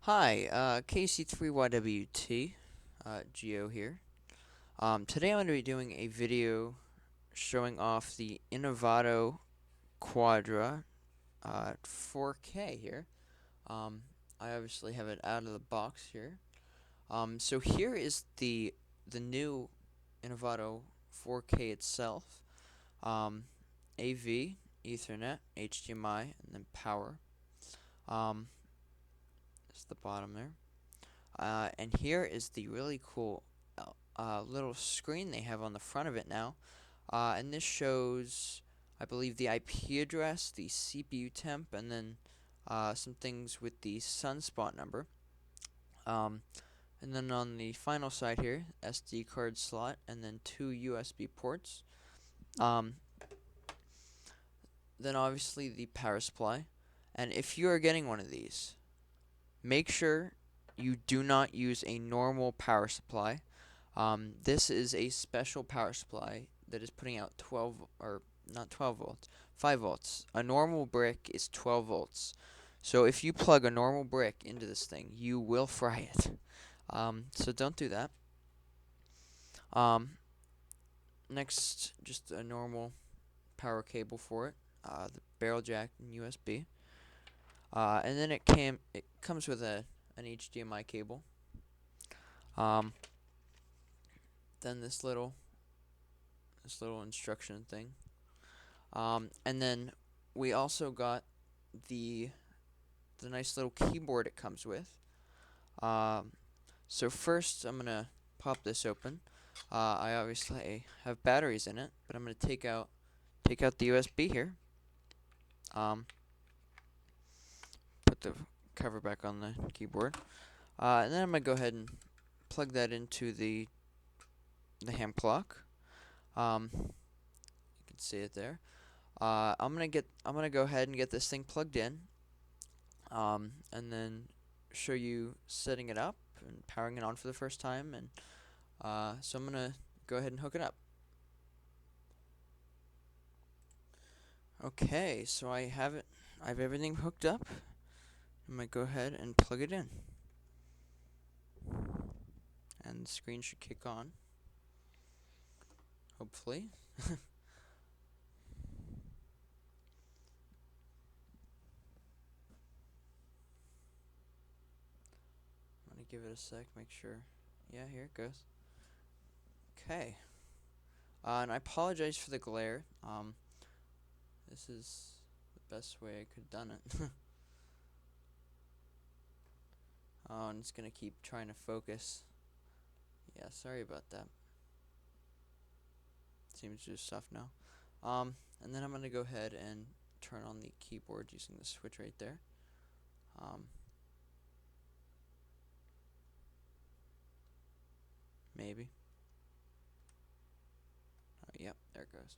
Hi, KC3YWT, Geo here. Today I'm going to be doing a video showing off the Inovato Quadra 4K here. Um, I obviously have it out of the box here. So here is the new Inovato 4K itself. Um, AV, Ethernet, HDMI, and then power. Um, that's the bottom there. And here is the really cool little screen they have on the front of it now. And this shows, I believe, the IP address, the CPU temp, and then some things with the sunspot number. And then on the final side here, SD card slot, and then two USB ports. Um, then obviously the power supply. And if you are getting one of these, make sure you do not use a normal power supply. This is a special power supply that is putting out 12, or not 12 volts, 5 volts. A normal brick is 12 volts. So if you plug a normal brick into this thing, you will fry it. So don't do that. Um, Next, just a normal power cable for it, the barrel jack and USB. And then it comes with an HDMI cable. Um, then this little instruction thing. And then we also got the nice little keyboard it comes with. So first I'm gonna pop this open. I obviously have batteries in it, but I'm gonna take out the USB here. Put the cover back on the keyboard. And then I'm gonna go ahead and plug that into the Hamclock. You can see it there. I'm gonna go ahead and get this thing plugged in, and then show you setting it up and powering it on for the first time. And so I'm gonna go ahead and hook it up. Okay, so I have everything hooked up. I'm gonna go ahead and plug it in, and the screen should kick on. Hopefully. I'm gonna give it a sec, make sure. Yeah, here it goes. Okay. And I apologize for the glare. This is the best way I could have done it. Oh, and it's gonna keep trying to focus. Yeah, sorry about that. Seems just soft now. And then I'm gonna go ahead and turn on the keyboard using the switch right there. Maybe. Oh, yep, there it goes.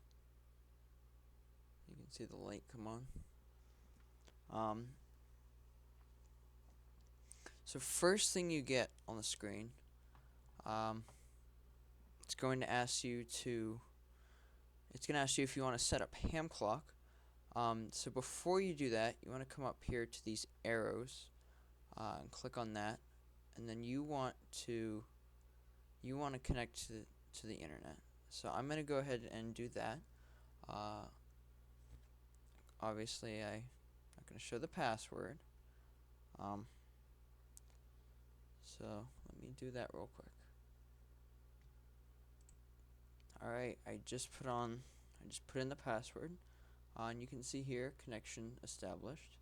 You can see the light come on. So first thing you get on the screen, it's going to ask you if you want to set up Hamclock. So before you do that, you want to come up here to these arrows and click on that, and then you want to connect to the internet. So I'm going to go ahead and do that. Obviously, I'm not going to show the password. So let me do that real quick. Alright, I just put in the password. And you can see here, connection established.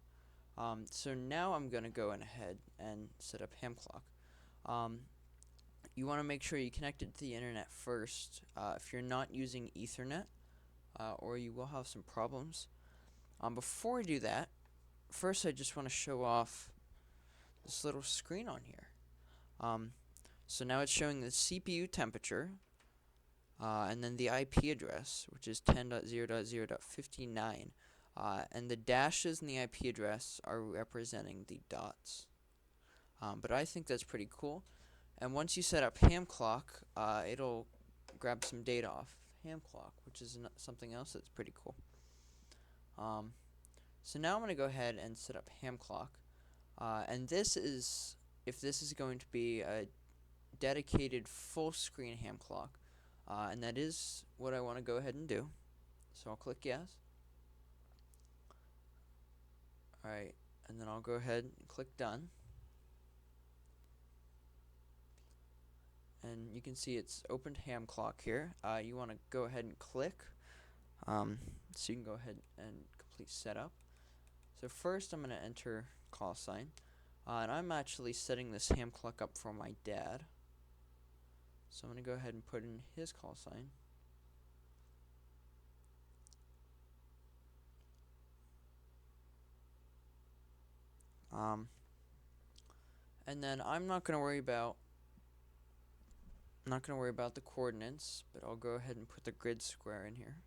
So now I'm going to go ahead and set up Hamclock. You want to make sure you connect it to the internet first. If you're not using Ethernet, or you will have some problems. Before we do that, first I just want to show off this little screen on here. So now it's showing the CPU temperature, and then the IP address, which is 10.0.0.59. And the dashes in the IP address are representing the dots. But I think that's pretty cool. And once you set up Hamclock, it'll grab some data off Hamclock, which is something else that's pretty cool. So now I'm going to go ahead and set up Hamclock. And this is, if this is going to be a dedicated full screen Hamclock, and that is what I want to go ahead and do. So I'll click yes. Alright, and then I'll go ahead and click done. And you can see it's opened Hamclock here. You want to go ahead and click, so you can go ahead and complete setup. So first I'm going to enter call sign, and I'm actually setting this Hamclock up for my dad. So I'm going to go ahead and put in his call sign. And then I'm not going to worry about the coordinates, but I'll go ahead and put the grid square in here.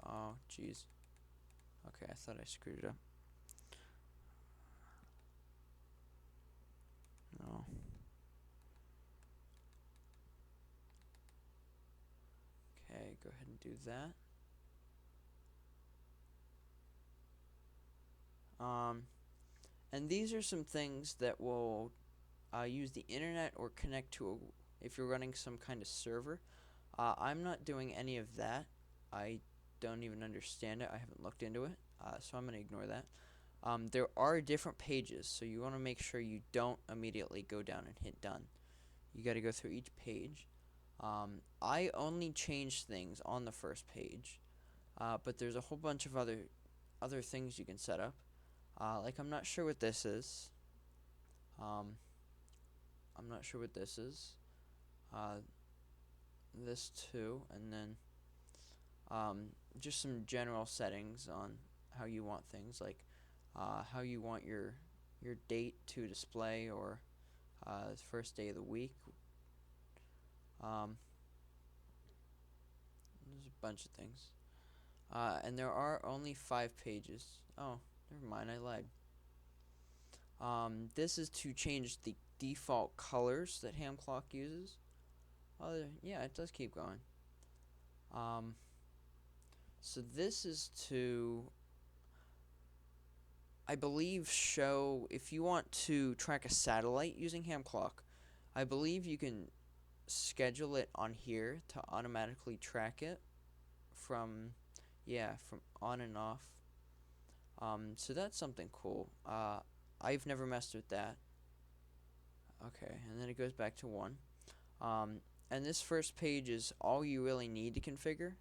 Oh, jeez. Okay, I thought I screwed it up. No. Okay, go ahead and do that. And these are some things that will use the internet or connect to if you're running some kind of server. I'm not doing any of that. I don't even understand it. I haven't looked into it, so I'm going to ignore that. There are different pages, so you want to make sure you don't immediately go down and hit done. You got to go through each page. I only change things on the first page, but there's a whole bunch of other things you can set up. Like I'm not sure what this is. I'm not sure what this is. This too, and then just some general settings on how you want things, like how you want your date to display, or the first day of the week. There's a bunch of things. And there are only 5 pages. Oh, never mind, I lied. This is to change the default colors that Hamclock uses. Oh, yeah, it does keep going. So this is to, I believe, show if you want to track a satellite using Hamclock. I believe you can schedule it on here to automatically track it from on and off. So that's something cool. I've never messed with that. Okay, and then it goes back to 1. And this first page is all you really need to configure.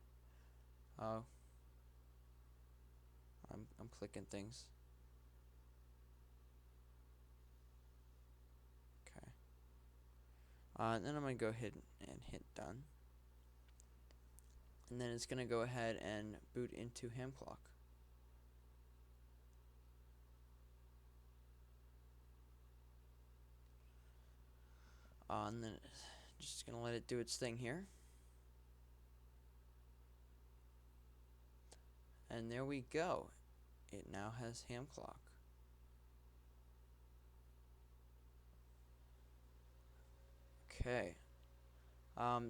I'm clicking things. Okay. And then I'm going to go ahead and hit done. And then it's going to go ahead and boot into Hamclock. And then just going to let it do its thing here. And there we go. It now has Hamclock. Okay.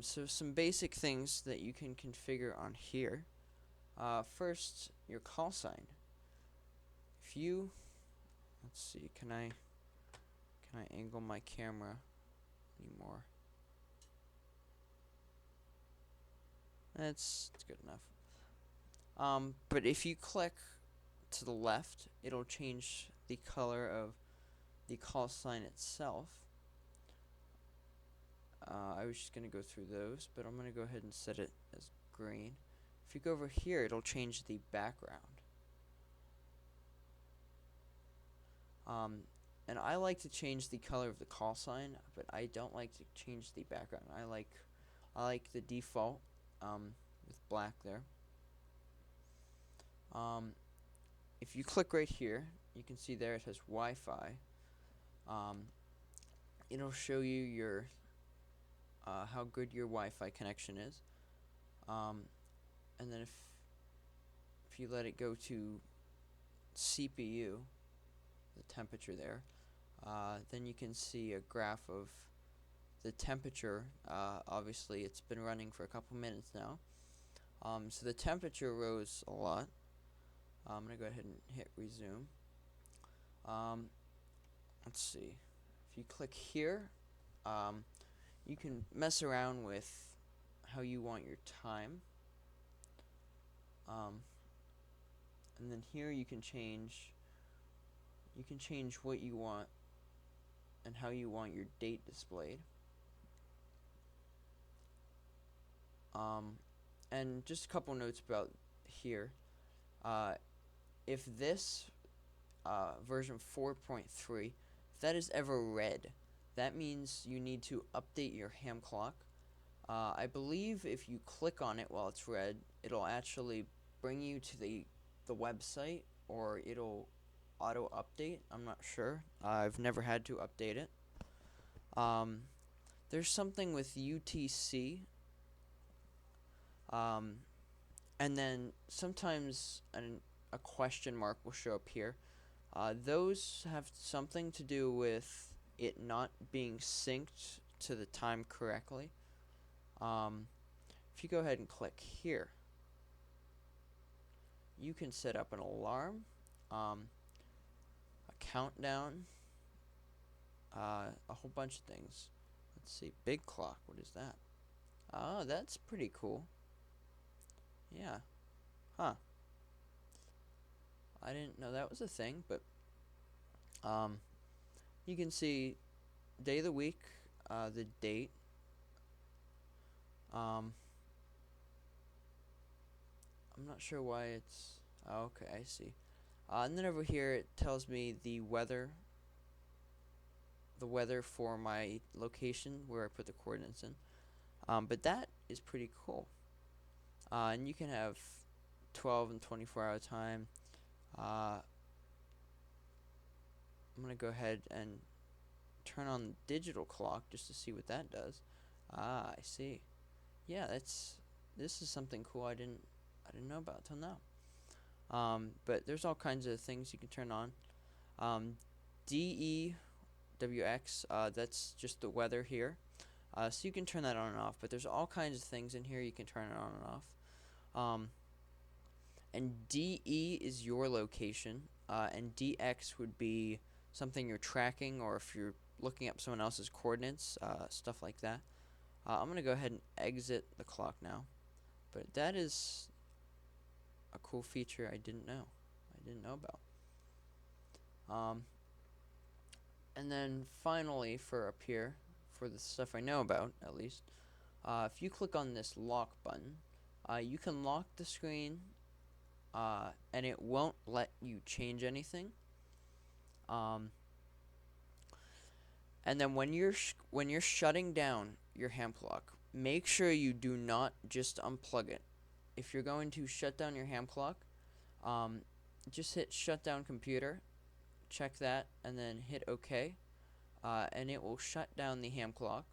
So some basic things that you can configure on here. First, your call sign. If you, let's see, can I angle my camera anymore? That's good enough. But if you click to the left, it'll change the color of the call sign itself. I was just going to go through those, but I'm going to go ahead and set it as green. If you go over here, it'll change the background. And I like to change the color of the call sign, but I don't like to change the background. I like the default with black there. If you click right here, you can see there it has Wi-Fi. It'll show you your how good your Wi-Fi connection is. And then if you let it go to CPU, the temperature there, then you can see a graph of the temperature. Obviously, it's been running for a couple minutes now. So the temperature rose a lot. I'm going to go ahead and hit resume. Um, let's see. If you click here, you can mess around with how you want your time. And then here you can change what you want and how you want your date displayed. And just a couple notes about here. If this version 4.3, if that is ever red, that means you need to update your Hamclock. I believe if you click on it while it's red, it'll actually bring you to the website, or it'll auto update. I'm not sure. I've never had to update it. There's something with UTC, and then sometimes a question mark will show up here. Those have something to do with it not being synced to the time correctly. If you go ahead and click here, you can set up an alarm, a countdown, a whole bunch of things. Let's see, big clock, what is that? Oh, that's pretty cool. Yeah. Huh. I didn't know that was a thing, but you can see day of the week, the date. I'm not sure why it's... Oh, okay, I see. And then over here it tells me the weather for my location where I put the coordinates in. But that is pretty cool. And you can have 12 and 24-hour time. I'm going to go ahead and turn on the digital clock just to see what that does. I see. Yeah, this is something cool I didn't know about till now. But there's all kinds of things you can turn on. DEWX, that's just the weather here. So you can turn that on and off, but there's all kinds of things in here you can turn it on and off. And DE is your location, and DX would be something you're tracking, or if you're looking up someone else's coordinates, stuff like that. I'm going to go ahead and exit the clock now, but that is a cool feature I didn't know about. And then finally, for up here, for the stuff I know about, at least, if you click on this lock button, you can lock the screen, and it won't let you change anything. And then when you're shutting down your Hamclock, make sure you do not just unplug it. If you're going to shut down your Hamclock, just hit shutdown computer, check that, and then hit OK, and it will shut down the Hamclock.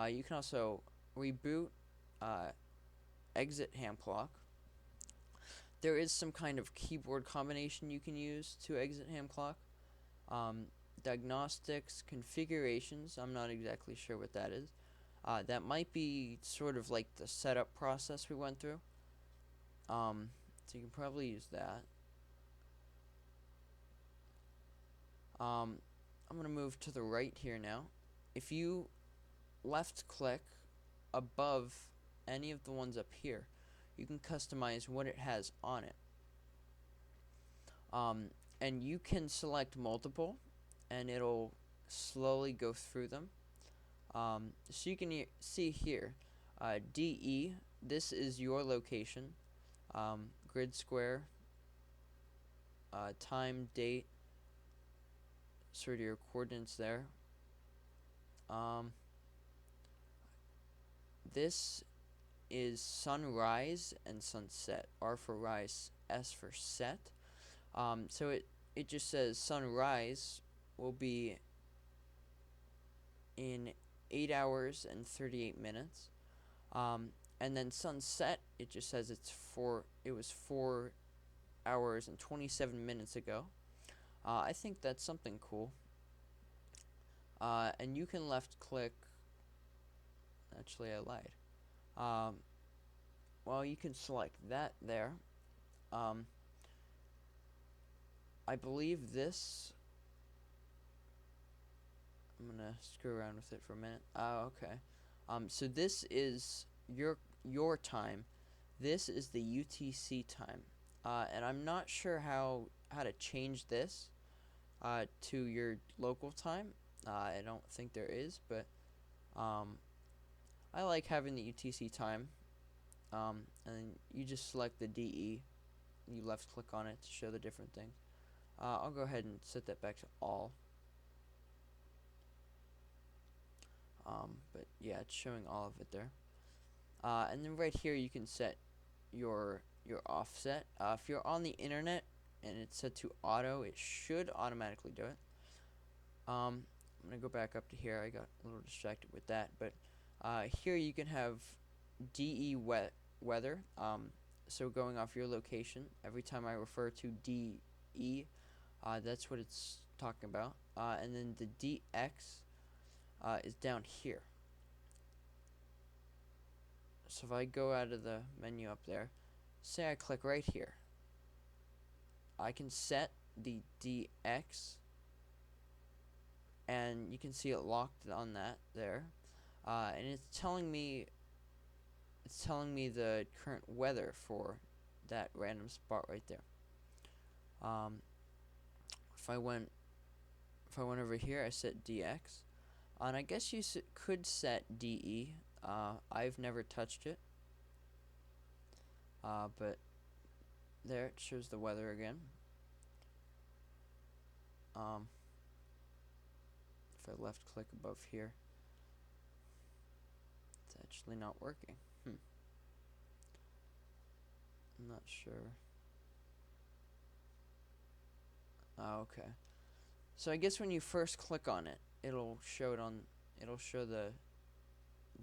You can also reboot, exit Hamclock. There is some kind of keyboard combination you can use to exit Hamclock. Diagnostics, configurations, I'm not exactly sure what that is. That might be sort of like the setup process we went through. So you can probably use that. I'm going to move to the right here now. If you left click above any of the ones up here, you can customize what it has on it. And you can select multiple, and it'll slowly go through them. So you can see here, DE, this is your location, grid square, time, date, sort of your coordinates there. This is sunrise and sunset. R for rise, S for set. So it just says sunrise will be in 8 hours and 38 minutes. And then sunset, it just says it was 4 hours and 27 minutes ago. I think that's something cool. And you can left click. Actually, I lied. Well, you can select that there. I believe this. I'm gonna screw around with it for a minute. Okay. So this is your time. This is the UTC time. And I'm not sure how to change this to your local time. I don't think there is, but um, I like having the UTC time. And you just select the DE. You left click on it to show the different things. I'll go ahead and set that back to all. But yeah, it's showing all of it there. And then right here you can set your offset. If you're on the internet and it's set to auto, it should automatically do it. I'm gonna go back up to here. I got a little distracted with that, but here you can have DE weather. So going off your location, every time I refer to DE, that's what it's talking about. And then the DX is down here. So if I go out of the menu up there, say I click right here, I can set the DX, and you can see it locked on that there, and it's telling me the current weather for that random spot right there. If I went over here, I set DX, and I guess you could set DE. I've never touched it, but there it shows the weather again. If I left click above here, it's actually not working. I'm not sure. Okay. So I guess when you first click on it, it'll show the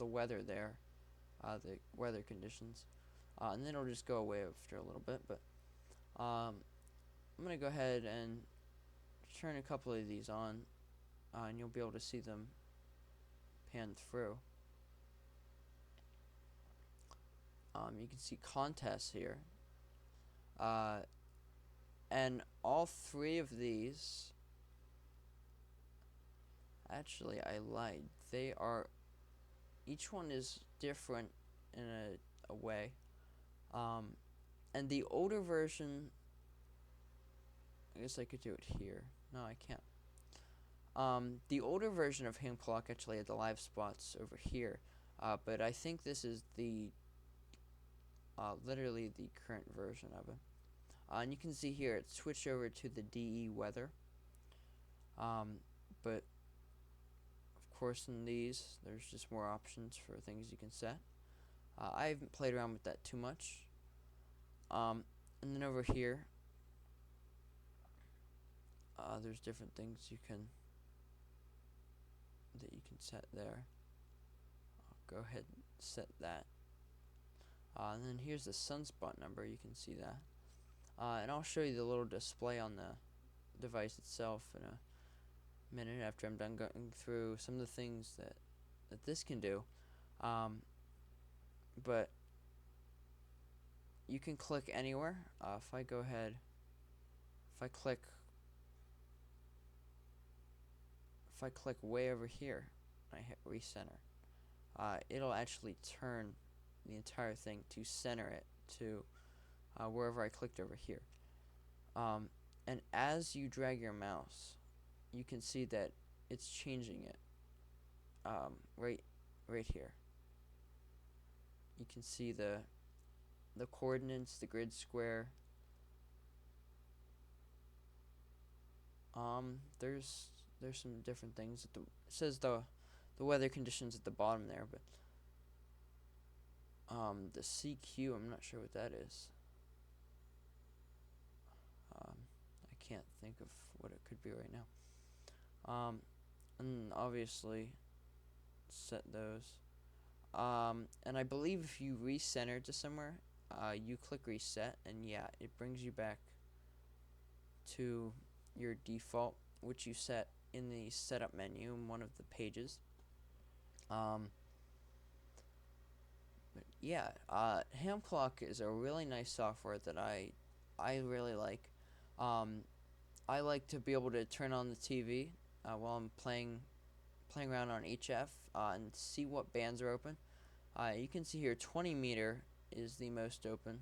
weather there, the weather conditions, and then it'll just go away after a little bit. But I'm gonna go ahead and turn a couple of these on, and you'll be able to see them pan through. You can see contests here, and all three of these. Actually, I lied. They are. Each one is different in a way. And the older version. I guess I could do it here. No, I can't. The older version of Hamclock actually had the live spots over here. But I think this is the literally the current version of it. And you can see here it switched over to the DE weather. But of course in these there's just more options for things you can set. I haven't played around with that too much. And then over here there's different things that you can set there. I'll go ahead and set that. And then here's the sunspot number. You can see that. And I'll show you the little display on the device itself in a minute after I'm done going through some of the things that this can do. But you can click anywhere. If I go ahead, if I click way over here, I hit recenter, it'll actually turn the entire thing to center it to wherever I clicked over here. And as you drag your mouse, you can see that it's changing it. Right here. You can see the coordinates, the grid square. There's some different things. It says the weather conditions at the bottom there, but the CQ, I'm not sure what that is. I can't think of what it could be right now. And obviously set those. And I believe if you recenter to somewhere, you click reset, and yeah, it brings you back to your default, which you set in the setup menu in one of the pages. But yeah, Hamclock is a really nice software that I really like. I like to be able to turn on the TV while I'm playing around on HF and see what bands are open. You can see here 20 meter is the most open,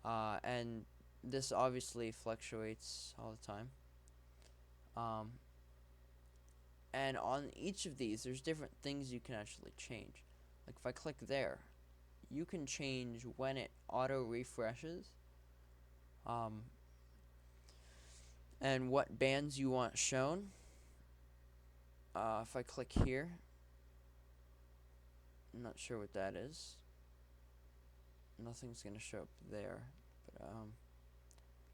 and this obviously fluctuates all the time. And on each of these, there's different things you can actually change. Like if I click there, you can change when it auto refreshes, and what bands you want shown. If I click here, I'm not sure what that is. Nothing's gonna show up there, but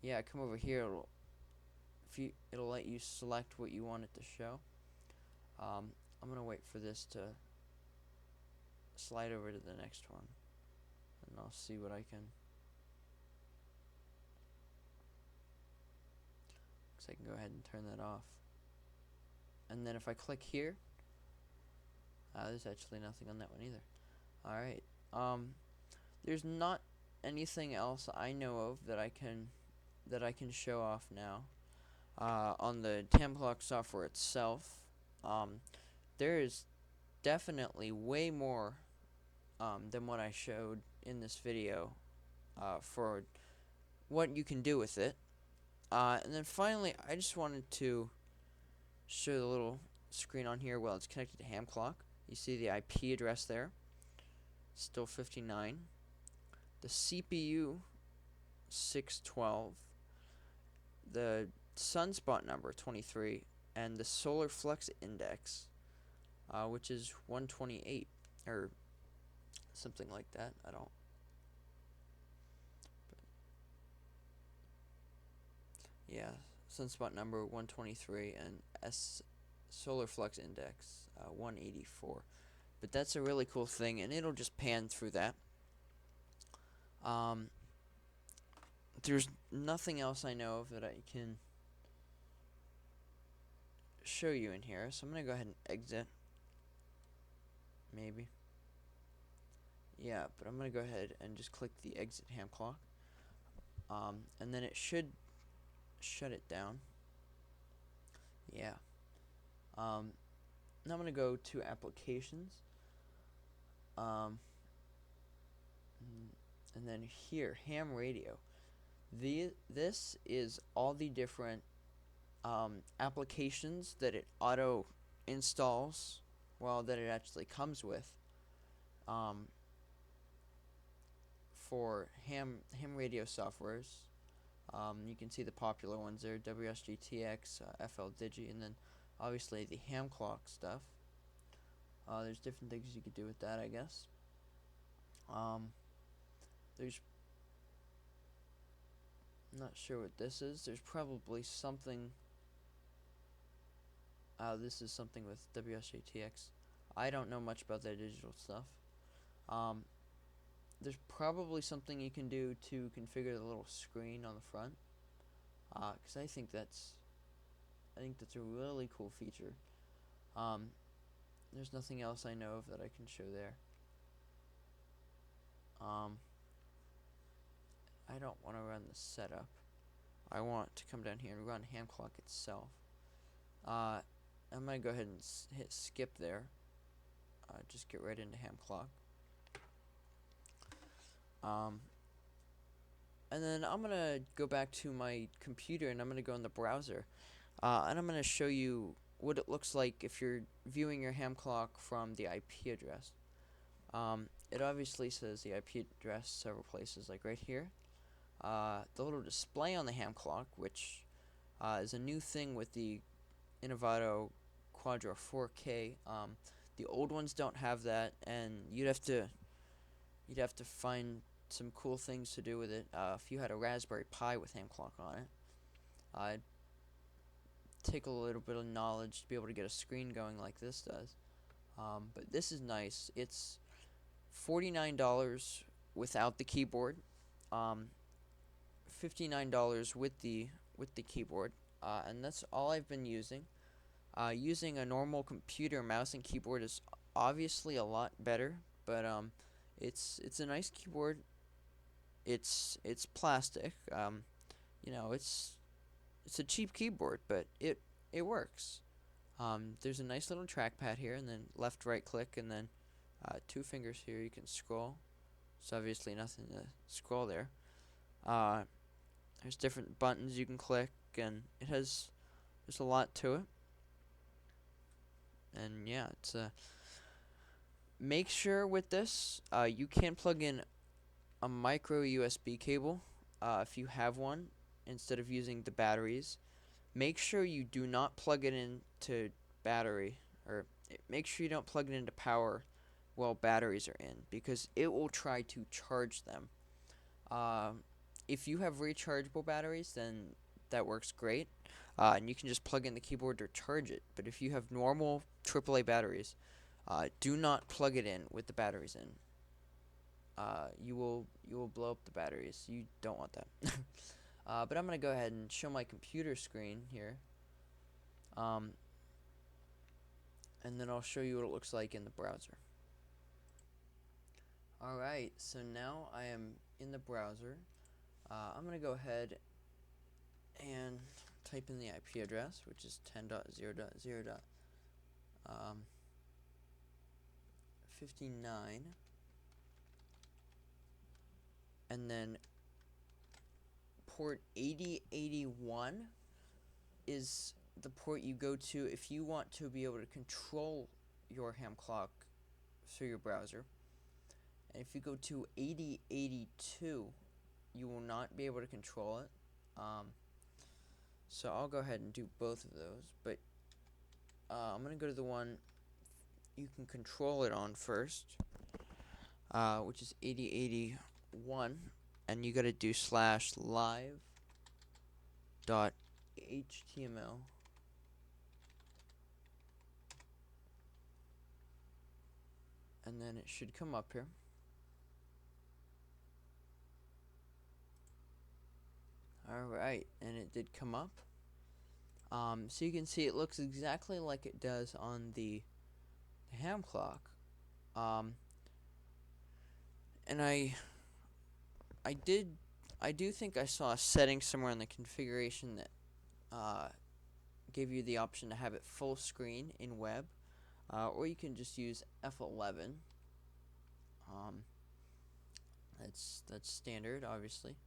yeah, come over here. It'll let you select what you want it to show. I'm gonna wait for this to slide over to the next one, and I'll see what I can. I can go ahead and turn that off. And then if I click here, there's actually nothing on that one either. Alright, there's not anything else I know of that I can show off now. On the Hamclock software itself, there is definitely way more than what I showed in this video for what you can do with it. And then finally, I just wanted to show the little screen on here while it's connected to Hamclock. You see the IP address there, still 59. The CPU 612, the sunspot number 23, and the solar flux index, which is 128 or something like that. I don't. Yeah, sunspot number 123 and solar flux index 184. But that's a really cool thing, and it'll just pan through that. There's nothing else I know of that I can show you in here, so I'm going to go ahead and exit. Maybe. Yeah, but I'm going to go ahead and just click the exit Hamclock. And then it should shut it down. Yeah. Now I'm going to go to applications. And then here, ham radio. This is all the different applications that it auto installs, well, that it actually comes with, for ham radio softwares. You can see the popular ones there: WSGTX, FL Digi, and then obviously the Hamclock stuff. There's different things you could do with that, I guess. There's, I'm not sure what this is. There's probably something. This is something with WSGTX. I don't know much about that digital stuff. There's probably something you can do to configure the little screen on the front, because I think that's a really cool feature. There's nothing else I know of that I can show there. I don't want to run the setup. I want to come down here and run Hamclock itself. I'm going to go ahead and hit skip there. Just get right into Hamclock. And then I'm going to go back to my computer and I'm going to go in the browser. And I'm going to show you what it looks like if you're viewing your Hamclock from the IP address. It obviously says the IP address several places, like right here. The little display on the Hamclock, which is a new thing with the Inovato Quadra 4K. The old ones don't have that, and you'd have to find some cool things to do with it. If you had a Raspberry Pi with Hamclock on it, it'd take a little bit of knowledge to be able to get a screen going like this does. But this is nice. It's $49 without the keyboard, $59 with the keyboard, and that's all I've been using. Using a normal computer mouse and keyboard is obviously a lot better, but it's a nice keyboard. It's plastic. You know, it's it's a cheap keyboard, but it works. There's a nice little trackpad here, and then left, right click, and then 2 fingers here. You can scroll. It's obviously nothing to scroll there. Uh, there's different buttons you can click, and there's a lot to it. And yeah, it's make sure with this you can plug in a micro USB cable if you have one instead of using the batteries. Make sure you do not plug it into battery, or make sure you don't plug it into power while batteries are in, because it will try to charge them. If you have rechargeable batteries, then that works great, and you can just plug in the keyboard to charge it. But if you have normal AAA batteries, do not plug it in with the batteries in. You will blow up the batteries. You don't want that. But I'm gonna go ahead and show my computer screen here. And then I'll show you what it looks like in the browser. Alright, so now I am in the browser. I'm going to go ahead and type in the IP address, which is 10.0.0.59, and then port 8081 is the port you go to if you want to be able to control your Hamclock through your browser. And if you go to 8082, you will not be able to control it. So I'll go ahead and do both of those, but I'm going to go to the one you can control it on first, which is 8081, and you got to do /live.html. And then it should come up here. Alright, and it did come up. So you can see it looks exactly like it does on the Hamclock. And I do think I saw a setting somewhere in the configuration that gave you the option to have it full screen in web, or you can just use F11. That's standard, obviously.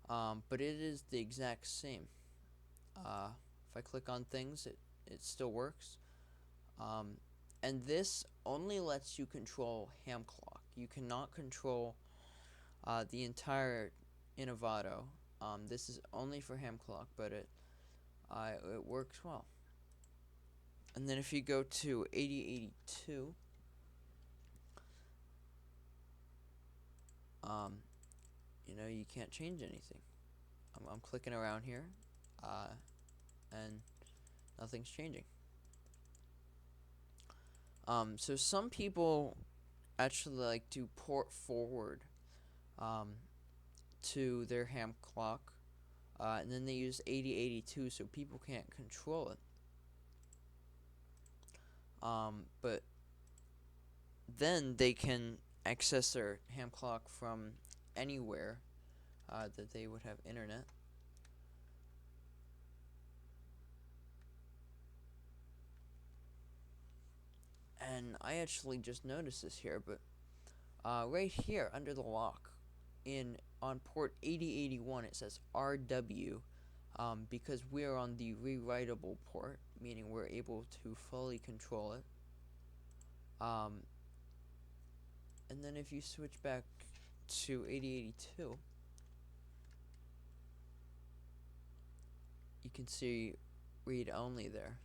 But it is the exact same. If I click on things, it still works. And this only lets you control Hamclock. You cannot control the entire Inovato. This is only for Hamclock, but it works well. And then if you go to 8082, you can't change anything. I'm clicking around here, and nothing's changing. So some people actually like to port forward to their Hamclock, and then they use 8082 so people can't control it. But then they can access their Hamclock from anywhere that they would have internet. And I actually just noticed this here, but right here under the lock on port 8081 it says RW, because we're on the rewritable port, meaning we're able to fully control it. And then if you switch back to 8082, you can see read only there.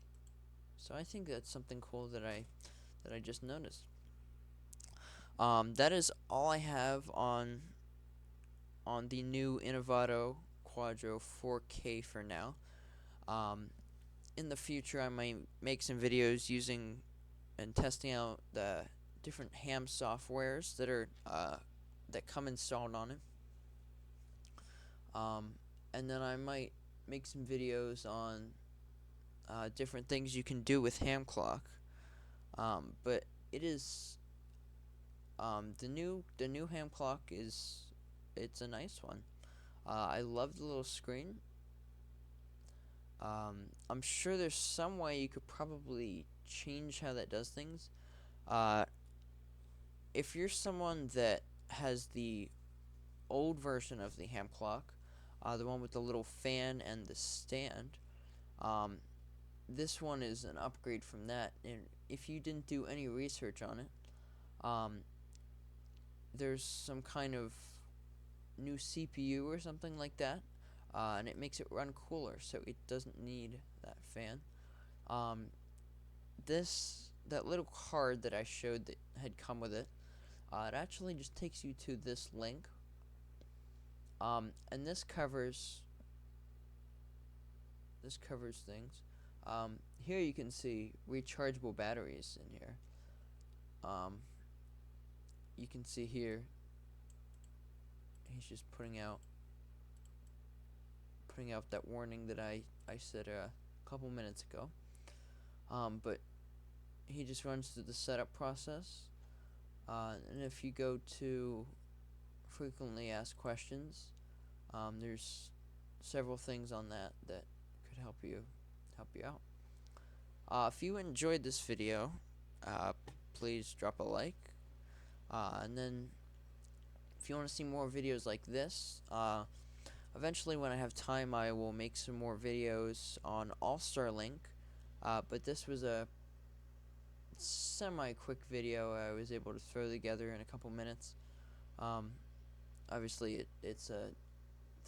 So I think that's something cool that I just noticed. That is all I have on the new Inovato Quadra 4K for now. In the future, I might make some videos using and testing out the different ham softwares that come installed on it. And then I might make some videos on different things you can do with Hamclock. But it is the new Hamclock it's a nice one. I love the little screen. I'm sure there's some way you could probably change how that does things. Uh, if you're someone that has the old version of the Hamclock, the one with the little fan and the stand, um, this one is an upgrade from that. And if you didn't do any research on it, um, there's some kind of new CPU or something like that, and it makes it run cooler, so it doesn't need that fan. Um, that little card that I showed that had come with it, it actually just takes you to this link, and this covers things. Here you can see rechargeable batteries in here. You can see here he's just putting out that warning that I said a couple minutes ago. But he just runs through the setup process. And if you go to frequently asked questions, there's several things on that could help you out. If you enjoyed this video, please drop a like. And then if you want to see more videos like this, eventually when I have time I will make some more videos on All-Star Link. But this was a semi-quick video I was able to throw together in a couple minutes. Obviously it's a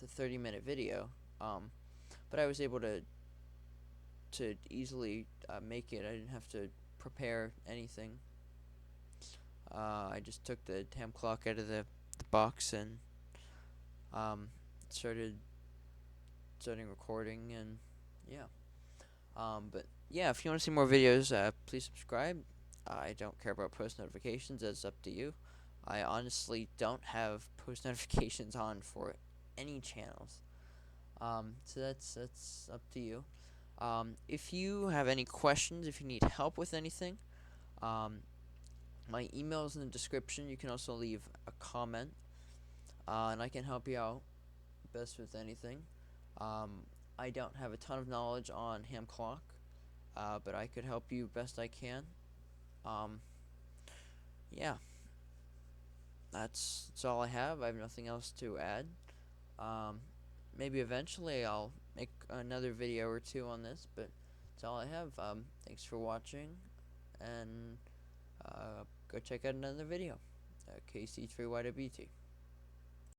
30-minute video, but I was able to easily make it. I didn't have to prepare anything. I just took the Hamclock out of the box and starting recording, and yeah. But yeah, if you want to see more videos, please subscribe. I don't care about post notifications. That's up to you. I honestly don't have post notifications on for any channels. So that's up to you. If you have any questions, if you need help with anything, my email is in the description. You can also leave a comment, and I can help you out best with anything. I don't have a ton of knowledge on Hamclock, but I could help you best I can. Yeah, that's all I have. I have nothing else to add. Maybe eventually I'll make another video or two on this, but that's all I have. Thanks for watching, and go check out another video. KC3YWT.